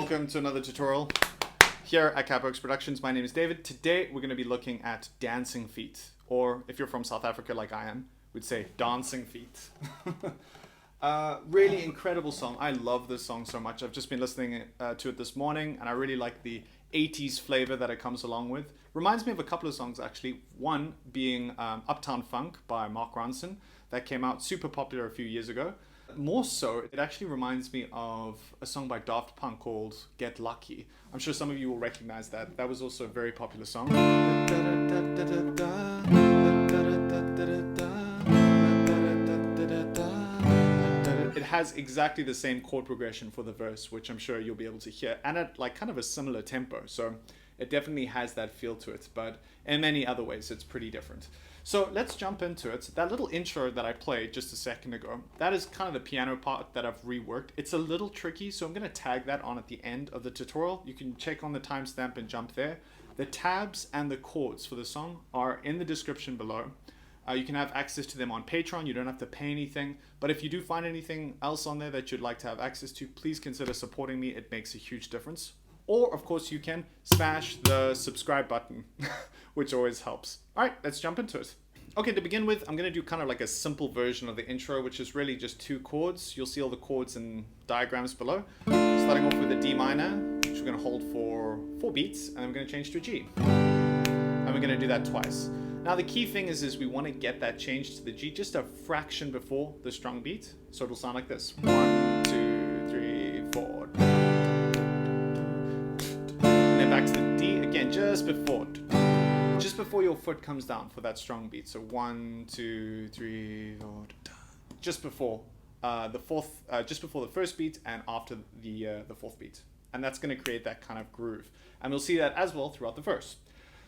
welcome to another tutorial here at Kygo Productions. My name is David. Today we're going to be looking at dancing feet, or if you're from South Africa like I am, we'd say dancing feet. Really incredible song. I love this song so much. I've just been listening to it this morning, and I really like the 80s flavor that it comes along with. Reminds me of a couple of songs actually. One being Uptown Funk by Mark Ronson that came out super popular a few years ago. More so, it actually reminds me of a song by Daft Punk called Get Lucky. I'm sure some of you will recognize that. That was also a very popular song. It has exactly the same chord progression for the verse, which I'm sure you'll be able to hear, and at like kind of a similar tempo. So it definitely has that feel to it, but in many other ways it's pretty different. So let's jump into it. That little intro that I played just a second ago, that is kind of the piano part that I've reworked. It's a little tricky, so I'm going to tag that on at the end of the tutorial. You can check on the timestamp and jump there. The tabs and the chords for the song are in the description below. You can have access to them on Patreon. You don't have to pay anything. But if you do find anything else on there that you'd like to have access to, please consider supporting me. It makes a huge difference. Or, of course, you can smash the subscribe button, which always helps. All right, let's jump into it. Okay, to begin with, I'm going to do kind of like a simple version of the intro, which is really just 2 chords. You'll see all the chords and diagrams below. Starting off with a D minor, which we're going to hold for 4 beats, and then we're going to change to a G. And we're going to do that twice. Now, the key thing is we want to get that change to the G just a fraction before the strung beat. So it'll sound like this. 1, 2, 3, 4. Back to the D again, just before your foot comes down for that strong beat. So 1, 2, 3, 4, just before just before the first beat and after the 4th beat, and that's going to create that kind of groove, and we'll see that as well throughout the verse.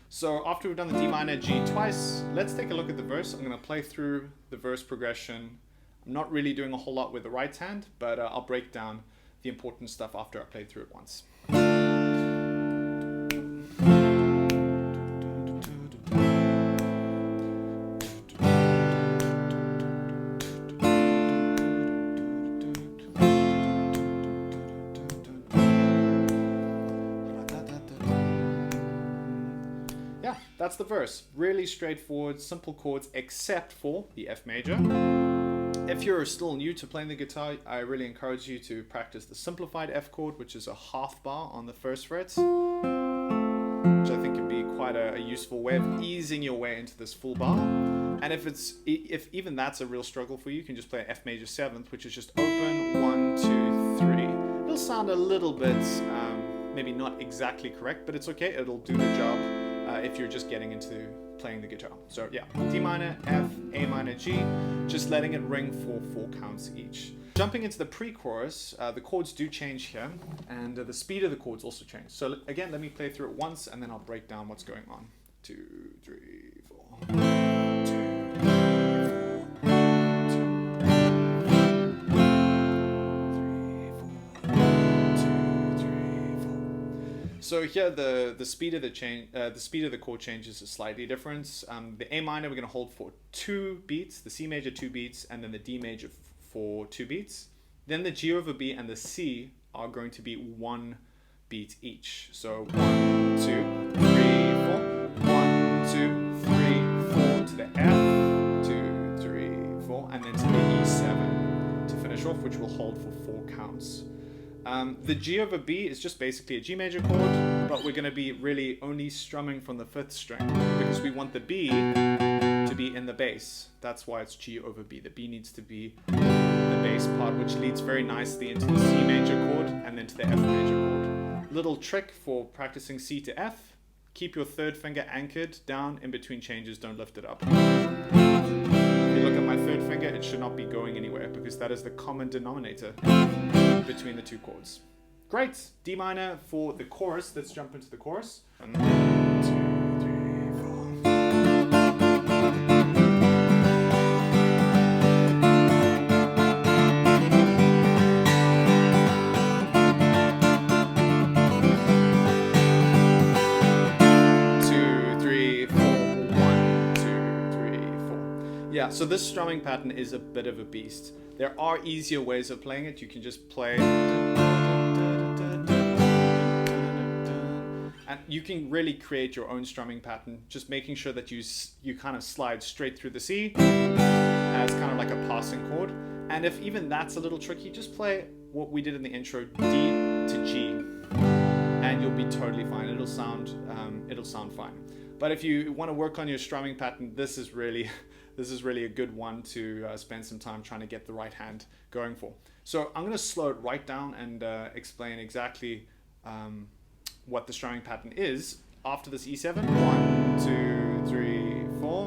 So after we've done the D minor G twice, let's take a look at the verse. I'm going to play through the verse progression. I'm not really doing a whole lot with the right hand, but I'll break down the important stuff after I played through it once. That's the verse. Really straightforward, simple chords, except for the F major. If you're still new to playing the guitar, I really encourage you to practice the simplified F chord, which is a half bar on the 1st fret, which I think can be quite a useful way of easing your way into this full bar. And if even that's a real struggle for you, you can just play F major 7th, which is just open, 1, 2, 3. It'll sound a little bit, maybe not exactly correct, but it's okay. It'll do the job. If you're just getting into playing the guitar. So yeah, D minor, F, A minor, G, just letting it ring for 4 counts each. Jumping into the pre-chorus, the chords do change here, and the speed of the chords also change. So again, let me play through it once, and then I'll break down what's going on. 2, 3, 4. So here the speed of the chord changes is slightly different. The A minor we're going to hold for 2 beats, the C major 2 beats, and then the D major for 2 beats. Then the G over B and the C are going to be 1 beat each. So 1, 2, 3, 4, 1, 2, 3, 4 to the F, 2, 3, 4, and then to the E7 to finish off, which we'll hold for 4 counts. The G over B is just basically a G major chord, but we're going to be really only strumming from the 5th string because we want the B to be in the bass. That's why it's G over B. The B needs to be the bass part, which leads very nicely into the C major chord and then to the F major chord. Little trick for practicing C to F: keep your 3rd finger anchored down in between changes, don't lift it up. If you look at my 3rd finger, it should not be going anywhere because that is the common denominator between the 2 chords. Great. D minor for the chorus. Let's jump into the chorus. 1, 2, 3, 4. Yeah, so this strumming pattern is a bit of a beast. There are easier ways of playing it. You can just play And you can really create your own strumming pattern, just making sure that you kind of slide straight through the C as kind of like a passing chord. And if even that's a little tricky, just play what we did in the intro, D to G, and you'll be totally fine. It'll sound fine. But if you want to work on your strumming pattern, this is really a good one to spend some time trying to get the right hand going for. So I'm going to slow it right down and explain exactly what the strumming pattern is after this E7. 1, 2, 3, 4.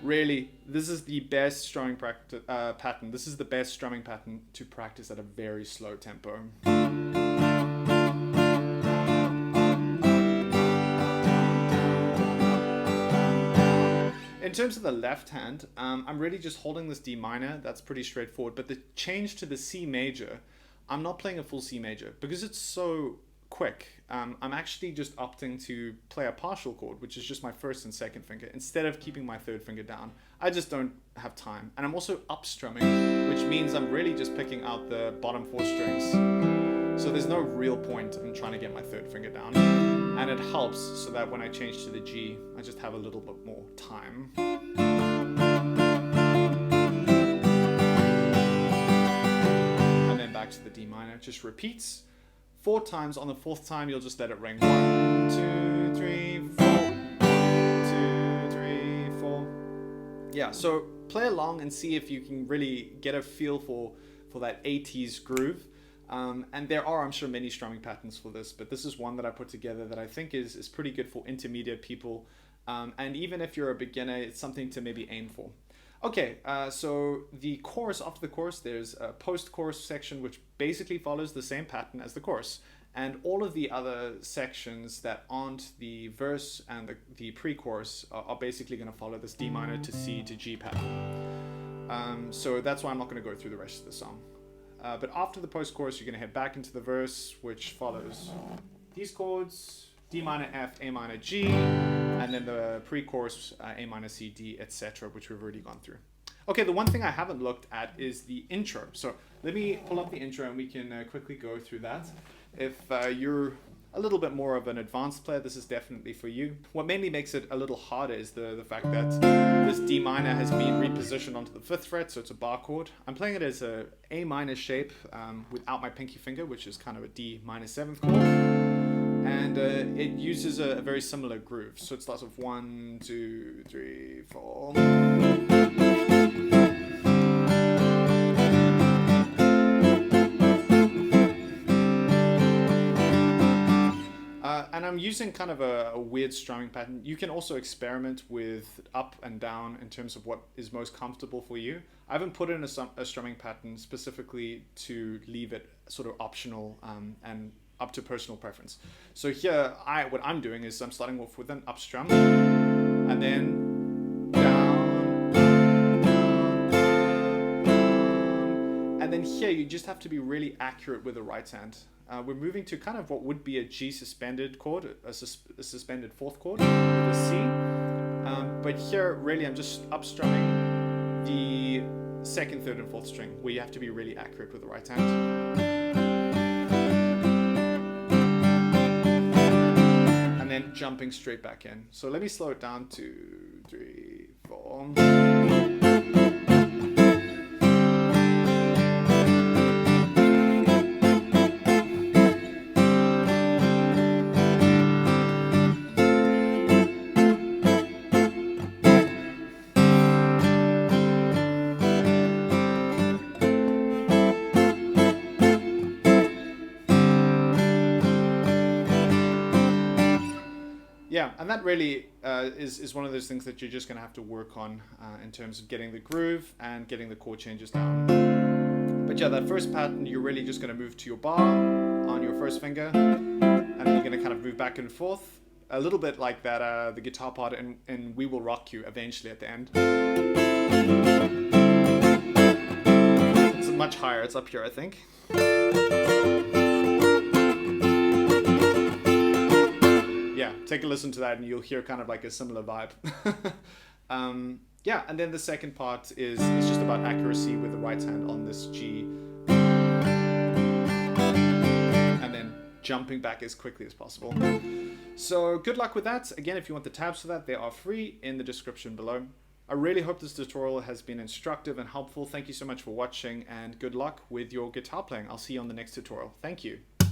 Really, this is the best strumming pattern. This is the best strumming pattern to practice at a very slow tempo. In terms of the left hand, I'm really just holding this D minor. That's pretty straightforward. But the change to the C major, I'm not playing a full C major because it's so quick. I'm actually just opting to play a partial chord, which is just my first and second finger, instead of keeping my third finger down. I just don't have time. And I'm also up strumming, which means I'm really just picking out the bottom 4 strings. So there's no real point in trying to get my third finger down. And it helps so that when I change to the G, I just have a little bit more time. And then back to the D minor, it just repeats 4 times. On the 4th time, you'll just let it ring. 1, 2, 3, 4. 1, 2, 3, 4. Yeah, so play along and see if you can really get a feel for that 80s groove. And there are, I'm sure, many strumming patterns for this, but this is one that I put together that I think is pretty good for intermediate people. And even if you're a beginner, it's something to maybe aim for. Okay, so the chorus, after the chorus, there's a post-chorus section which basically follows the same pattern as the chorus. And all of the other sections that aren't the verse and the pre-chorus are basically going to follow this D minor to C to G pattern. So that's why I'm not going to go through the rest of the song. But after the post-chorus, you're going to head back into the verse, which follows these chords, D minor, F, A minor, G, and then the pre-chorus, A minor, C, D, etc., which we've already gone through. Okay, the one thing I haven't looked at is the intro. So let me pull up the intro and we can quickly go through that. If you're a little bit more of an advanced player, this is definitely for you. What mainly makes it a little harder is the fact that this D minor has been repositioned onto the 5th fret, so it's a bar chord. I'm playing it as a A minor shape without my pinky finger, which is kind of a D minor 7th chord. And it uses a very similar groove. So it starts with 1, 2, 3, 4. And I'm using kind of a weird strumming pattern. You can also experiment with up and down in terms of what is most comfortable for you. I haven't put in a strumming pattern specifically to leave it sort of optional and up to personal preference. So here, what I'm doing is I'm starting off with an up strum, and then down, and then here you just have to be really accurate with the right hand. We're moving to kind of what would be a G suspended chord, a suspended 4th chord with a C. But here, really, I'm just up strumming the 2nd, 3rd, and 4th string, where you have to be really accurate with the right hand. And then jumping straight back in. So let me slow it down. 2, 3, 4. Yeah, and that really is one of those things that you're just going to have to work on in terms of getting the groove and getting the chord changes down. But yeah, that first pattern, you're really just going to move to your bar on your 1st finger, and then you're going to kind of move back and forth, a little bit like that the guitar part in We Will Rock You eventually at the end. It's much higher. it's up here, I think. Yeah, take a listen to that and you'll hear kind of like a similar vibe. Yeah, and then the second part is just about accuracy with the right hand on this G. And then jumping back as quickly as possible. So good luck with that. Again, if you want the tabs for that, they are free in the description below. I really hope this tutorial has been instructive and helpful. Thank you so much for watching and good luck with your guitar playing. I'll see you on the next tutorial. Thank you.